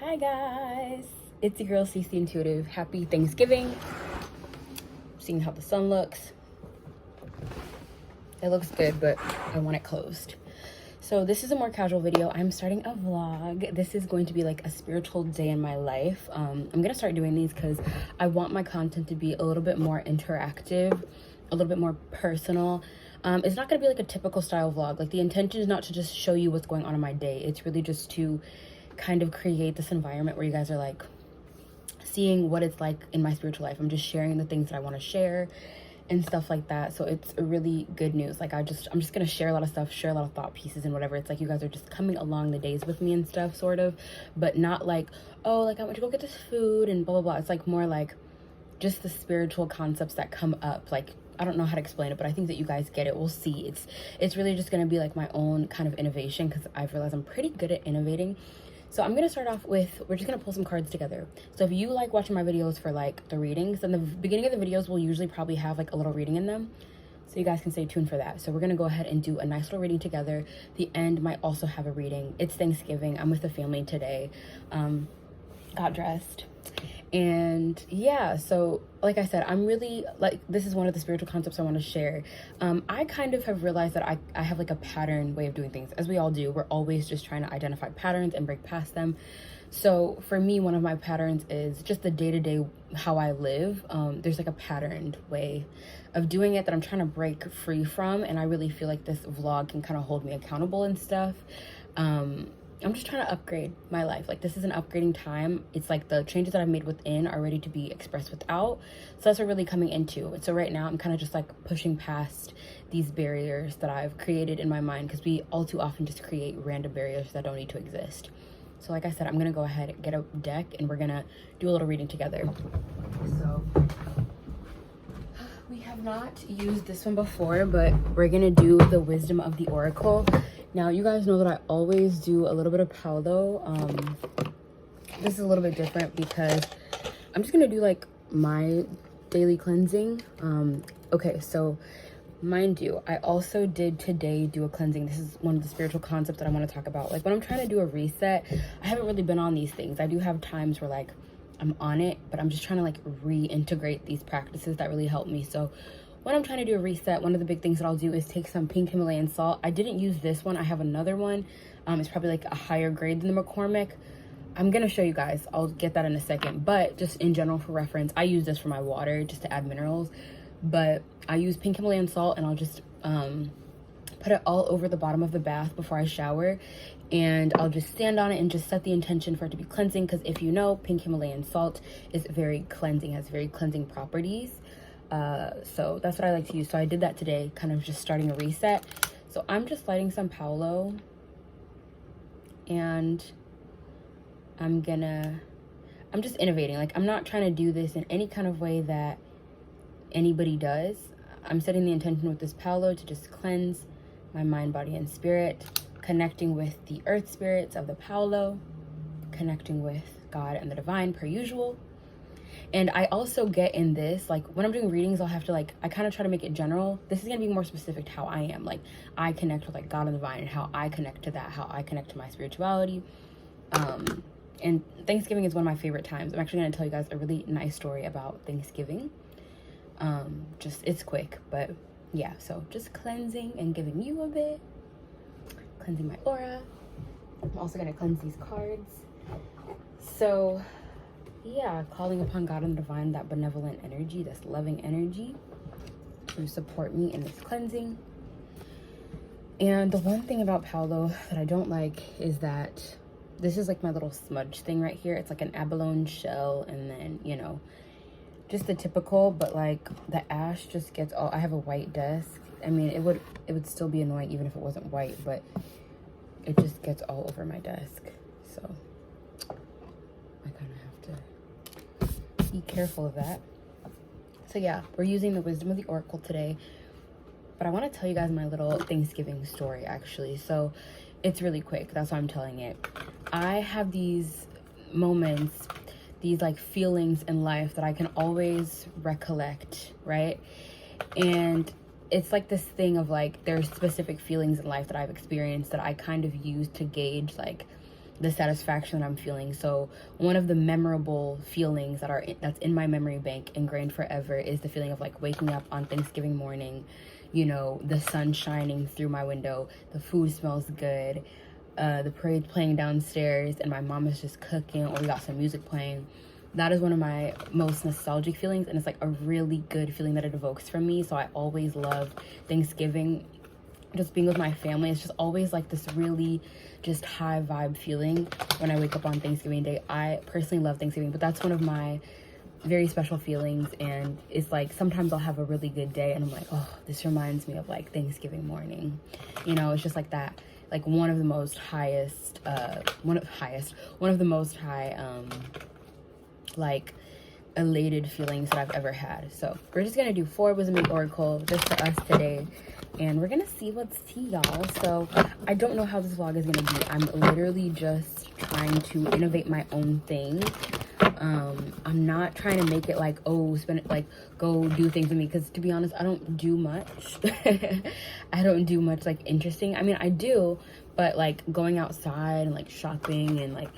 Hi guys, it's your girl CC Intuitive. Happy Thanksgiving. Seeing how the sun looks. It looks good, but I want it closed. So this is a more casual video. I'm starting a vlog. This is going to be like a spiritual day in my life. I'm gonna start doing these because I want my content to be a little bit more interactive, a little bit more personal. It's not gonna be like a typical style vlog. Like, the intention is not to just show you what's going on in my day. It's really just to kind of create this environment where you guys are like seeing what it's like in my spiritual life. I'm just sharing the things that I want to share and stuff like that. So it's really good news. Like, I'm just gonna share a lot of stuff, share a lot of thought pieces and whatever. It's like you guys are just coming along the days with me and stuff, sort of, but not like, oh, like I want to go get this food and blah blah blah. It's like more like just the spiritual concepts that come up. Like, I don't know how to explain it, but I think that you guys get it. We'll see. It's really just gonna be like my own kind of innovation, because I've realized I'm pretty good at innovating. So I'm gonna start off with, we're just gonna pull some cards together. So if you like watching my videos for like the readings, then the beginning of the videos will usually probably have like a little reading in them. So you guys can stay tuned for that. So we're gonna go ahead and do a nice little reading together. The end might also have a reading. It's Thanksgiving. I'm with the family today. Got dressed. And yeah, so like I said, I'm really like, this is one of the spiritual concepts I want to share. I kind of have realized that I have like a pattern way of doing things, as we all do. We're always just trying to identify patterns and break past them. So for me, one of my patterns is just the day-to-day how I live. There's like a patterned way of doing it that I'm trying to break free from, and I really feel like this vlog can kind of hold me accountable and stuff. I'm just trying to upgrade my life. Like, this is an upgrading time. It's like the changes that I've made within are ready to be expressed without. So that's what we're really coming into. And so right now I'm kind of just like pushing past these barriers that I've created in my mind, because we all too often just create random barriers that don't need to exist. So like I said, I'm gonna go ahead and get a deck and we're gonna do a little reading together. So we have not used this one before, but we're gonna do the Wisdom of the Oracle. Now, you guys know that I always do a little bit of Palo. This is a little bit different because I'm just gonna do like my daily cleansing. Okay, so mind you, I also did today do a cleansing. This is one of the spiritual concepts that I want to talk about. Like, when I'm trying to do a reset, I haven't really been on these things. I do have times where like I'm on it, but I'm just trying to like reintegrate these practices that really help me. So when I'm trying to do a reset, one of the big things that I'll do is take some pink Himalayan salt. I didn't use this one. I have another one. It's probably like a higher grade than the McCormick. I'm going to show you guys. I'll get that in a second. But just in general, for reference, I use this for my water just to add minerals. But I use pink Himalayan salt, and I'll just put it all over the bottom of the bath before I shower. And I'll just stand on it and just set the intention for it to be cleansing. Because if you know, pink Himalayan salt is very cleansing, has very cleansing properties. So that's what I like to use. So I did that today, kind of just starting a reset. So I'm just lighting some Palo, and I'm just innovating. Like, I'm not trying to do this in any kind of way that anybody does. I'm setting the intention with this Palo to just cleanse my mind, body, and spirit, connecting with the earth spirits of the Palo, connecting with God and the divine per usual. And I also get in this, like, when I'm doing readings, I'll have to like, I kind of try to make it general. This is going to be more specific to how I am. Like, I connect with like God and the divine, and how I connect to that, how I connect to my spirituality. And Thanksgiving is one of my favorite times. I'm actually going to tell you guys a really nice story about Thanksgiving. It's quick, but yeah. So just cleansing and giving you a bit. Cleansing my aura. I'm also going to cleanse these cards. So yeah, calling upon God and the divine, that benevolent energy, this loving energy, to support me in this cleansing. And the one thing about Palo that I don't like is that this is like my little smudge thing right here. It's like an abalone shell, and then, you know, just the typical, but like the ash just gets all, I have a white desk. I mean, it would still be annoying even if it wasn't white, but it just gets all over my desk. So I kind of have to be careful of that. So yeah, we're using the Wisdom of the Oracle today, but I want to tell you guys my little Thanksgiving story, actually. So it's really quick. That's why I'm telling it. I have these moments, these like feelings in life that I can always recollect, right? And it's like this thing of like, there's specific feelings in life that I've experienced that I kind of use to gauge like the satisfaction that I'm feeling. So one of the memorable feelings that's in my memory bank, ingrained forever, is the feeling of like waking up on Thanksgiving morning, you know, the sun shining through my window, the food smells good, the parade playing downstairs, and my mom is just cooking, or we got some music playing. That is one of my most nostalgic feelings, and it's like a really good feeling that it evokes from me. So I always love Thanksgiving, just being with my family. It's just always like this really just high vibe feeling when I wake up on Thanksgiving Day. I personally love Thanksgiving, but that's one of my very special feelings. And it's like sometimes I'll have a really good day and I'm like, oh, this reminds me of like Thanksgiving morning. You know, it's just like that, like one of the most highest like elated feelings that I've ever had. So we're just gonna do 4 Wisdom Big Oracle just for us today, and we're gonna see what's tea, y'all. So I don't know how this vlog is gonna be. I'm literally just trying to innovate my own thing. I'm not trying to make it like, oh, spend it, like go do things with me, because to be honest, I don't do much. I don't do much like interesting. I mean, I do, but like going outside and like shopping and like,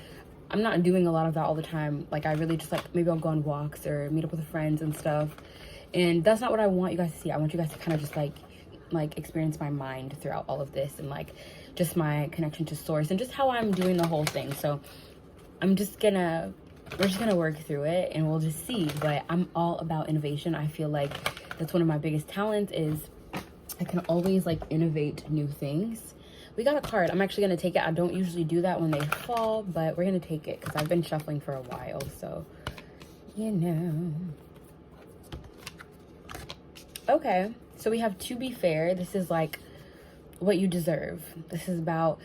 I'm not doing a lot of that all the time. Like I really just like, maybe I'll go on walks or meet up with friends and stuff. And that's not what I want you guys to see. I want you guys to kind of just like experience my mind throughout all of this, and like just my connection to source and just how I'm doing the whole thing. So we're just gonna work through it and we'll just see. But I'm all about innovation. I feel like that's one of my biggest talents, is I can always like innovate new things. We got a card. I'm actually going to take it. I don't usually do that when they fall, but we're going to take it because I've been shuffling for a while. So, you know. Okay. So we have to be fair. This is like what you deserve. This is about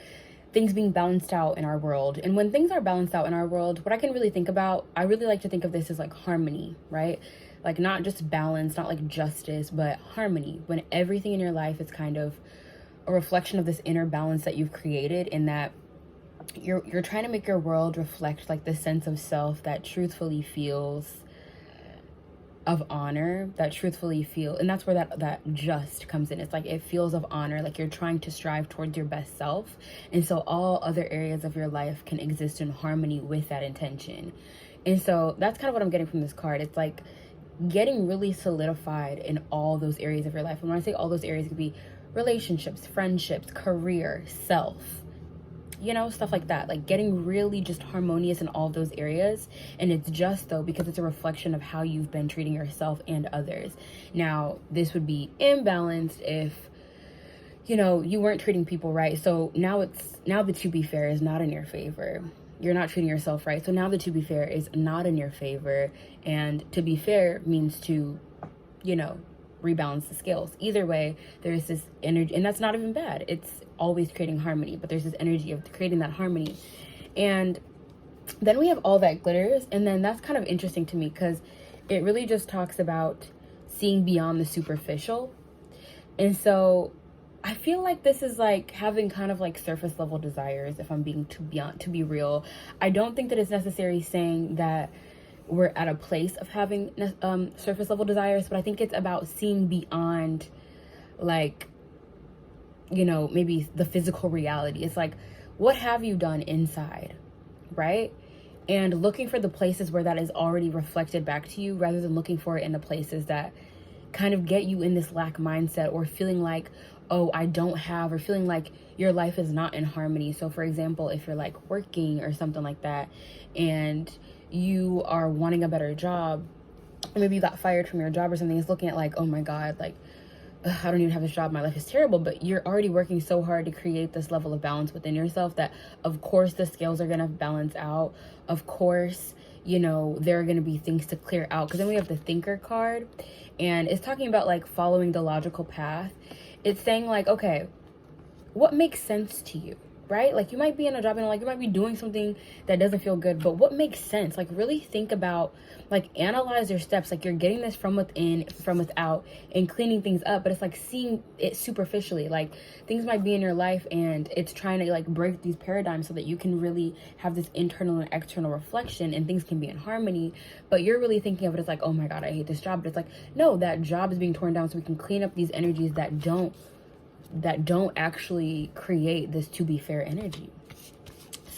things being balanced out in our world. And when things are balanced out in our world, what I can really think about, I really like to think of this as like harmony, right? Like not just balance, not like justice, but harmony. When everything in your life is kind of a reflection of this inner balance that you've created, in that you're trying to make your world reflect like this sense of self that truthfully feels of honor, and that's where that just comes in. It's like it feels of honor, like you're trying to strive towards your best self, and so all other areas of your life can exist in harmony with that intention. And so that's kind of what I'm getting from this card. It's like getting really solidified in all those areas of your life. And when I say all those areas, it could be relationships, friendships, career, self, you know, stuff like that. Like getting really just harmonious in all of those areas. And it's just though because it's a reflection of how you've been treating yourself and others. Now this would be imbalanced if, you know, you weren't treating people right. So now the to be fair is not in your favor. You're not treating yourself right. So now the to be fair is not in your favor. And to be fair means to, you know, rebalance the scales. Either way, there's this energy, and that's not even bad. It's always creating harmony, but there's this energy of creating that harmony. And then we have all that glitters, and then that's kind of interesting to me because it really just talks about seeing beyond the superficial. And so I feel like this is like having kind of like surface level desires, if I'm being to be real. I don't think that it's necessarily saying that we're at a place of having surface level desires, but I think it's about seeing beyond like, you know, maybe the physical reality. It's like, what have you done inside, right? And looking for the places where that is already reflected back to you, rather than looking for it in the places that kind of get you in this lack mindset, or feeling like, oh, I don't have, or feeling like your life is not in harmony. So for example, if you're like working or something like that, and you are wanting a better job, or maybe you got fired from your job or something, it's looking at like, oh my God, like, I don't even have this job, my life is terrible. But you're already working so hard to create this level of balance within yourself that of course the scales are going to balance out. Of course, you know, there are going to be things to clear out, because then we have the thinker card, and it's talking about like following the logical path. It's saying like, okay, what makes sense to you, right? Like you might be in a job and like you might be doing something that doesn't feel good, but what makes sense? Like really think about, like analyze your steps. Like you're getting this from within, from without, and cleaning things up. But it's like seeing it superficially. Like things might be in your life and it's trying to like break these paradigms so that you can really have this internal and external reflection and things can be in harmony. But you're really thinking of it as like, oh my God, I hate this job. But it's like, no, that job is being torn down so we can clean up these energies that don't actually create this to be fair energy.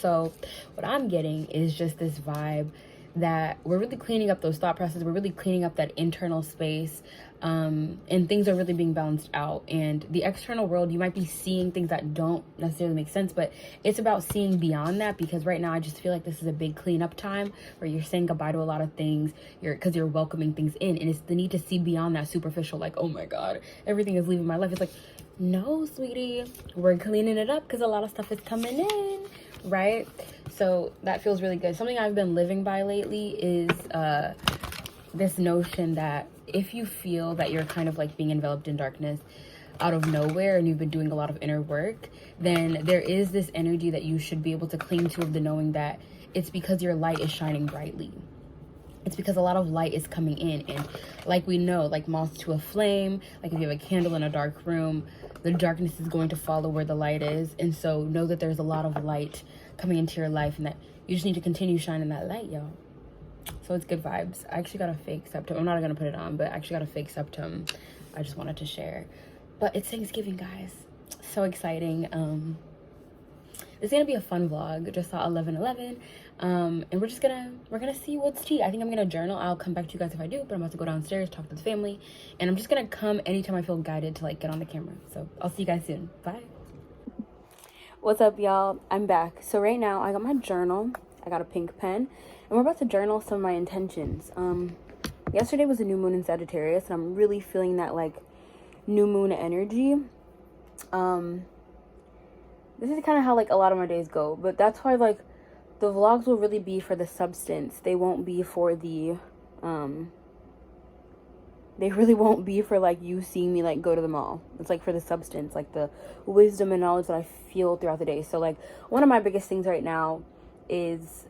So what I'm getting is just this vibe that we're really cleaning up those thought processes. We're really cleaning up that internal space, and things are really being balanced out. And the external world, you might be seeing things that don't necessarily make sense, but it's about seeing beyond that, because right now I just feel like this is a big cleanup time where you're saying goodbye to a lot of things, because you're welcoming things in, and it's the need to see beyond that superficial, like, oh my god, everything is leaving my life. It's like, no, sweetie, we're cleaning it up because a lot of stuff is coming in, right? So that feels really good. Something I've been living by lately is this notion that if you feel that you're kind of like being enveloped in darkness out of nowhere and you've been doing a lot of inner work, then there is this energy that you should be able to cling to, of the knowing that it's because your light is shining brightly. It's because a lot of light is coming in, and like we know, like moths to a flame, like if you have a candle in a dark room, the darkness is going to follow where the light is. And so know that there's a lot of light coming into your life, and that you just need to continue shining that light, y'all. So it's good vibes. I actually got a fake septum. I'm not gonna put it on, but I actually got a fake septum. I just wanted to share. But it's Thanksgiving, guys. So exciting. It's gonna be a fun vlog. Just saw 11/11. And we're gonna see what's tea. I think I'm gonna journal. I'll come back to you guys if I do, but I'm about to go downstairs, talk to the family, and I'm just gonna come anytime I feel guided to like get on the camera. So I'll see you guys soon. Bye. What's up, y'all? I'm back. So right now I got my journal. I got a pink pen, and we're about to journal some of my intentions. Yesterday was a new moon in Sagittarius, and I'm really feeling that like new moon energy. This is kind of how like a lot of my days go, but that's why like the vlogs will really be for the substance. They won't be for the they really won't be for like you seeing me like go to the mall. It's like for the substance, like the wisdom and knowledge that I feel throughout the day. So like one of my biggest things right now is,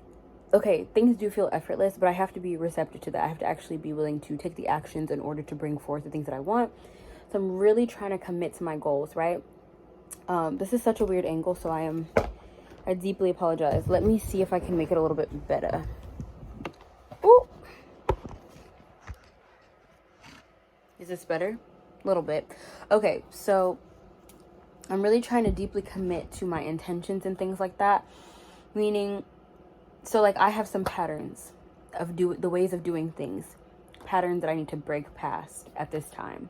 okay, things do feel effortless, but I have to be receptive to that. I have to actually be willing to take the actions in order to bring forth the things that I want. So I'm really trying to commit to my goals, right? This is such a weird angle, so I deeply apologize. Let me see if I can make it a little bit better. Ooh. Is this better? A little bit. Okay, so I'm really trying to deeply commit to my intentions and things like that. Meaning, so like I have some patterns of the ways of doing things, patterns that I need to break past at this time.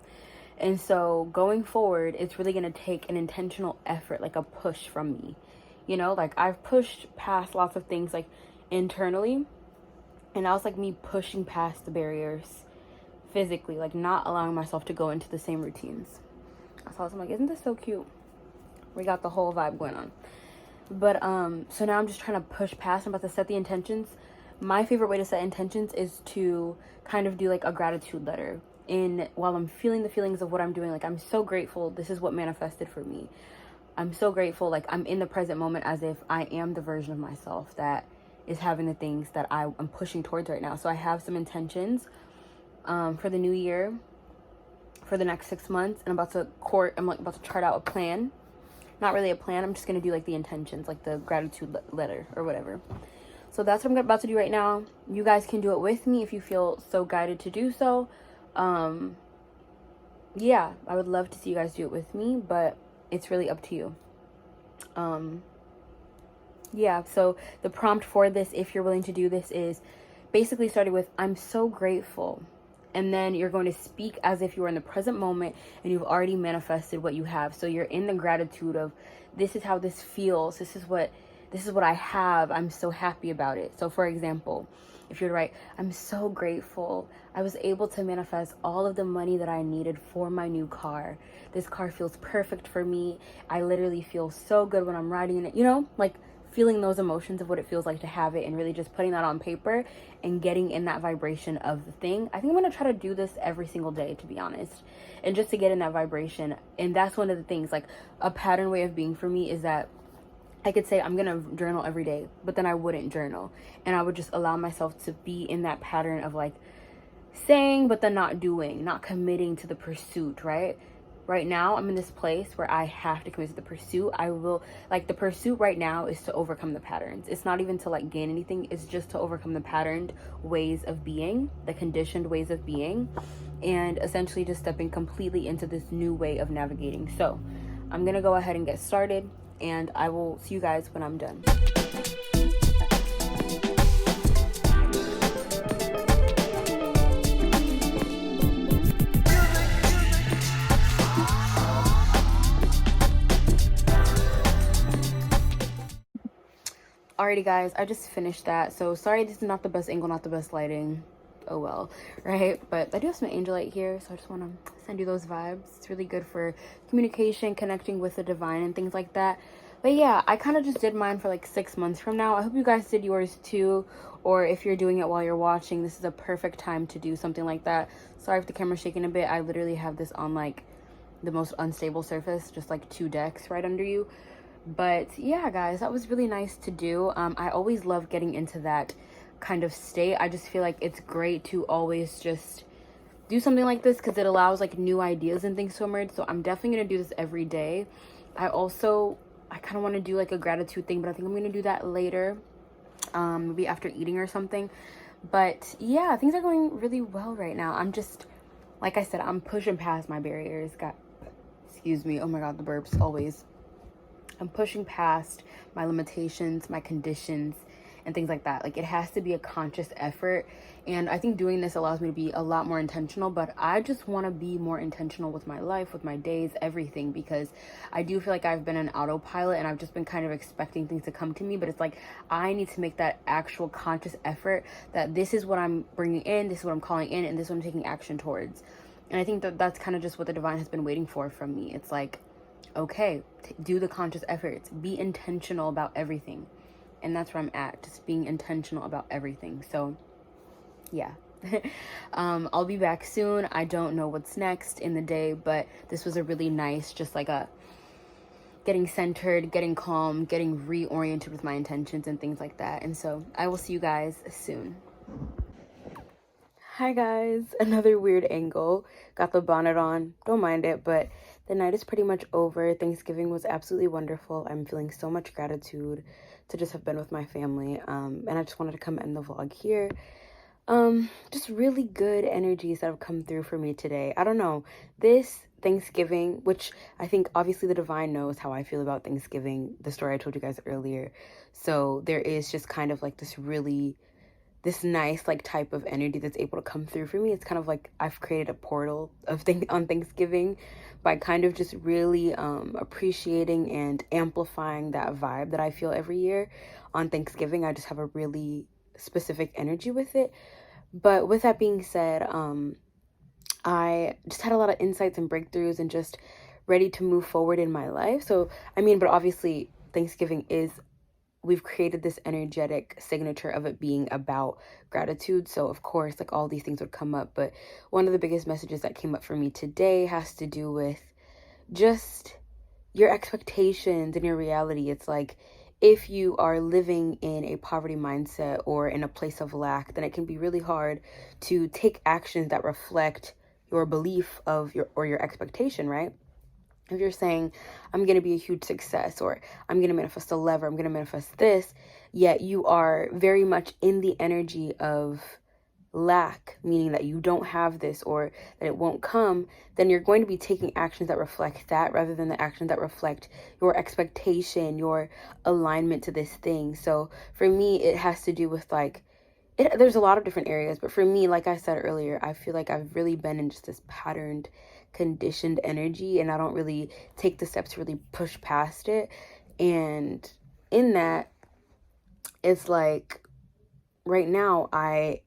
And so going forward, it's really going to take an intentional effort, like a push from me. You know, like I've pushed past lots of things like internally, and now it's like me pushing past the barriers physically, like not allowing myself to go into the same routines. I saw this, I'm like, isn't this so cute? We got the whole vibe going on. But so now I'm just trying to push past. I'm about to set the intentions. My favorite way to set intentions is to kind of do like a gratitude letter while I'm feeling the feelings of what I'm doing. Like, I'm so grateful. This is what manifested for me. I'm so grateful. Like, I'm in the present moment as if I am the version of myself that is having the things that I'm pushing towards right now. So I have some intentions for the new year, for the next 6 months, and I'm about to chart out a plan. Not really a plan. I'm just going to do like the intentions, like the gratitude letter or whatever. So that's what I'm about to do right now. You guys can do it with me if you feel so guided to do so. Yeah, I would love to see you guys do it with me, but it's really up to you. Yeah, so the prompt for this, if you're willing to do this, is basically starting with, I'm so grateful. And then you're going to speak as if you are in the present moment and you've already manifested what you have. So you're in the gratitude of, this is how this feels. This is what I have. I'm so happy about it. So for example, if you were to write, I'm so grateful I was able to manifest all of the money that I needed for my new car. This car feels perfect for me. I literally feel so good when I'm riding in it. You know, like feeling those emotions of what it feels like to have it, and really just putting that on paper and getting in that vibration of the thing. I think I'm going to try to do this every single day, to be honest, and just to get in that vibration. And that's one of the things, like a pattern way of being for me is that I could say I'm going to journal every day, but then I wouldn't journal. And I would just allow myself to be in that pattern of like saying, but then not doing, not committing to the pursuit, right? Right now, I'm in this place where I have to commit to the pursuit. I will, like, the pursuit right now is to overcome the patterns. It's not even to like gain anything. It's just to overcome the patterned ways of being, the conditioned ways of being, and essentially just stepping completely into this new way of navigating. So I'm going to go ahead and get started, and I will see you guys when I'm done. Alrighty guys, I just finished that. So sorry this is not the best angle, not the best lighting. Oh well, right? But I do have some angel light here, so I just want to send you those vibes. It's really good for communication, connecting with the divine and things like that. But yeah, I kind of just did mine for like 6 months from now. I hope you guys did yours too, or if you're doing it while you're watching, this is a perfect time to do something like that. Sorry if the camera's shaking a bit. I literally have this on like the most unstable surface, just like 2 decks right under you. But yeah guys, that was really nice to do. I always love getting into that kind of state. I just feel like it's great to always just do something like this because it allows like new ideas and things to emerge. So I'm definitely gonna do this every day. I kind of want to do like a gratitude thing, but I think I'm gonna do that later, maybe after eating or something. But yeah, things are going really well right now. I'm just, like I said, I'm pushing past my barriers. Excuse me, oh my god, the burps always. I'm pushing past my limitations, my conditions, and things like that. Like, it has to be a conscious effort. And I think doing this allows me to be a lot more intentional, but I just want to be more intentional with my life, with my days, everything, because I do feel like I've been an autopilot and I've just been kind of expecting things to come to me. But it's like, I need to make that actual conscious effort that this is what I'm bringing in, this is what I'm calling in, and this is what I'm taking action towards. And I think that that's kind of just what the divine has been waiting for from me. It's like, okay, do the conscious efforts, be intentional about everything. And that's where I'm at, just being intentional about everything. So yeah. I'll be back soon. I don't know what's next in the day, but this was a really nice, just like a getting centered, getting calm, getting reoriented with my intentions and things like that. And so I will see you guys soon. Hi guys, another weird angle. Got the bonnet on, don't mind it, but the night is pretty much over. Thanksgiving was absolutely wonderful. I'm feeling so much gratitude to just have been with my family, and I just wanted to come end the vlog here. Just really good energies that have come through for me today. I don't know, this Thanksgiving, which I think obviously the divine knows how I feel about Thanksgiving, the story I told you guys earlier. So there is just kind of like this nice like type of energy that's able to come through for me. It's kind of like I've created a portal of on Thanksgiving by kind of just really appreciating and amplifying that vibe that I feel every year on Thanksgiving. I just have a really specific energy with it. But with that being said, I just had a lot of insights and breakthroughs and just ready to move forward in my life. So I mean, but obviously Thanksgiving we've created this energetic signature of it being about gratitude. So of course, like all these things would come up. But one of the biggest messages that came up for me today has to do with just your expectations and your reality. It's like, if you are living in a poverty mindset or in a place of lack, then it can be really hard to take actions that reflect your belief of your expectation, right? If you're saying, I'm going to be a huge success, or I'm going to manifest a lever, I'm going to manifest this, yet you are very much in the energy of lack, meaning that you don't have this or that it won't come, then you're going to be taking actions that reflect that rather than the actions that reflect your expectation, your alignment to this thing. So for me, it has to do with like, there's a lot of different areas, but for me, like I said earlier, I feel like I've really been in just this patterned, conditioned energy, and I don't really take the steps to really push past it. And in that, it's like right now my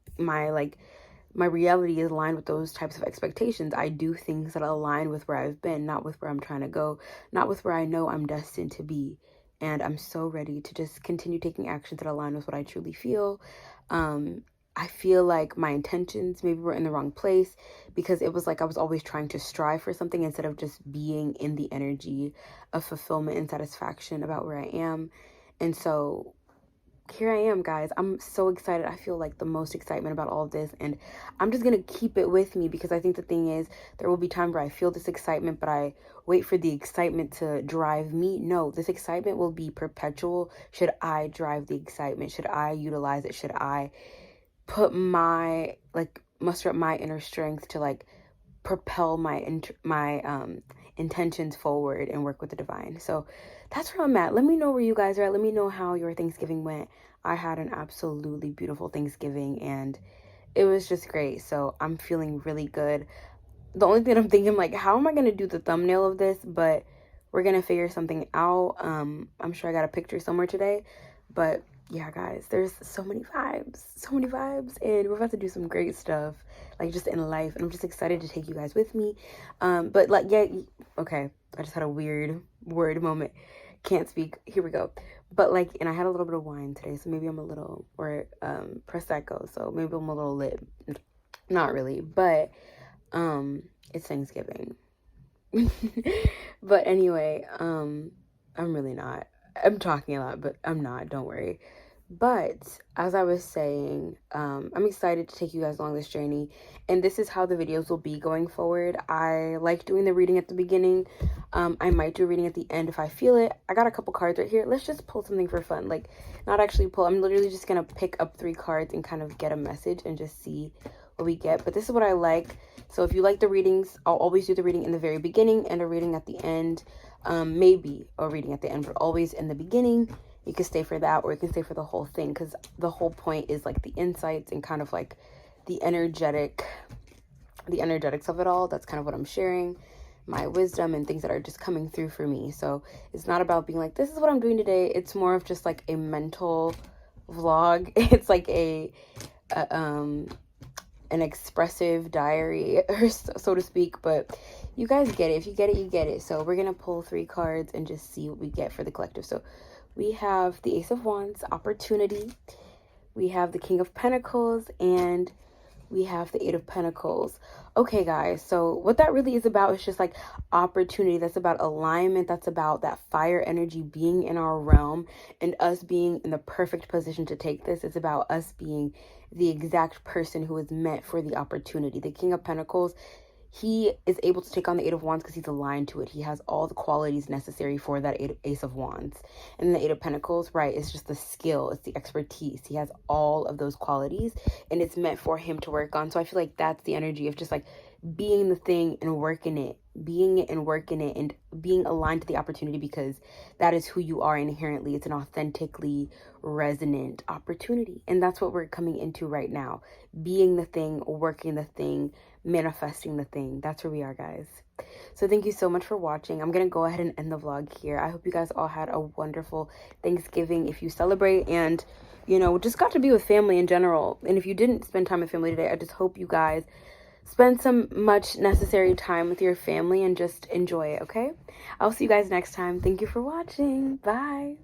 reality is aligned with those types of expectations. I do things that align with where I've been, not with where I'm trying to go, not with where I know I'm destined to be. And I'm so ready to just continue taking actions that align with what I truly feel. I feel like my intentions maybe were in the wrong place because it was like I was always trying to strive for something instead of just being in the energy of fulfillment and satisfaction about where I am. And so here I am, guys. I'm so excited. I feel like the most excitement about all of this, and I'm just gonna keep it with me because I think the thing is, there will be times where I feel this excitement but I wait for the excitement to drive me. No, this excitement will be perpetual should I drive the excitement, should I utilize it, should I put muster up my inner strength to like propel my intentions forward and work with the divine. So that's where I'm at. Let me know where you guys are at. Let me know how your Thanksgiving went. I had an absolutely beautiful Thanksgiving and it was just great. So I'm feeling really good. The only thing I'm thinking, like, how am I going to do the thumbnail of this? But we're going to figure something out. I'm sure I got a picture somewhere today, but yeah, guys, there's so many vibes, and we're about to do some great stuff, like just in life, and I'm just excited to take you guys with me. But like, yeah, okay, I just had a weird word moment. Can't speak. Here we go. But like, and I had a little bit of wine today, so maybe I'm a little, or prosecco, so maybe I'm a little lit. Not really, but it's Thanksgiving. But anyway, I'm really not. I'm talking a lot, but I'm not, don't worry. But as I was saying, I'm excited to take you guys along this journey, and this is how the videos will be going forward. I like doing the reading at the beginning. I might do a reading at the end if I feel it. I got a couple cards right here. Let's just pull something for fun. Like, not actually pull. I'm literally just gonna pick up 3 cards and kind of get a message and just see what we get. But this is what I like. So if you like the readings, I'll always do the reading in the very beginning and a reading at the end. Maybe a reading at the end, but always in the beginning. You can stay for that, or you can stay for the whole thing, because the whole point is like the insights and kind of like the energetics of it all. That's kind of what I'm sharing, my wisdom and things that are just coming through for me. So it's not about being like, this is what I'm doing today. It's more of just like a mental vlog. It's like an expressive diary, or so to speak. But you guys get it. If you get it, you get it. So we're gonna pull 3 cards and just see what we get for the collective. So we have the Ace of Wands, opportunity. We have the King of Pentacles, and we have the 8 of Pentacles. Okay, guys, so what that really is about is just like opportunity. That's about alignment. That's about that fire energy being in our realm and us being in the perfect position to take this. It's about us being the exact person who is meant for the opportunity. The King of Pentacles, he is able to take on the 8 of Wands because he's aligned to it. He has all the qualities necessary for that Ace of Wands. And the 8 of Pentacles, right, it's just the skill. It's the expertise. He has all of those qualities, and it's meant for him to work on. So I feel like that's the energy of just like being the thing and working it. Being it and working it and being aligned to the opportunity, because that is who you are inherently. It's an authentically resonant opportunity. And that's what we're coming into right now. Being the thing, working the thing, manifesting the thing. That's where we are, guys. So thank you so much for watching. I'm gonna go ahead and end the vlog here. I hope you guys all had a wonderful Thanksgiving if you celebrate, and you know, just got to be with family in general. And if you didn't spend time with family today, I just hope you guys spend some much necessary time with your family and just enjoy it. Okay, I'll see you guys next time. Thank you for watching. Bye.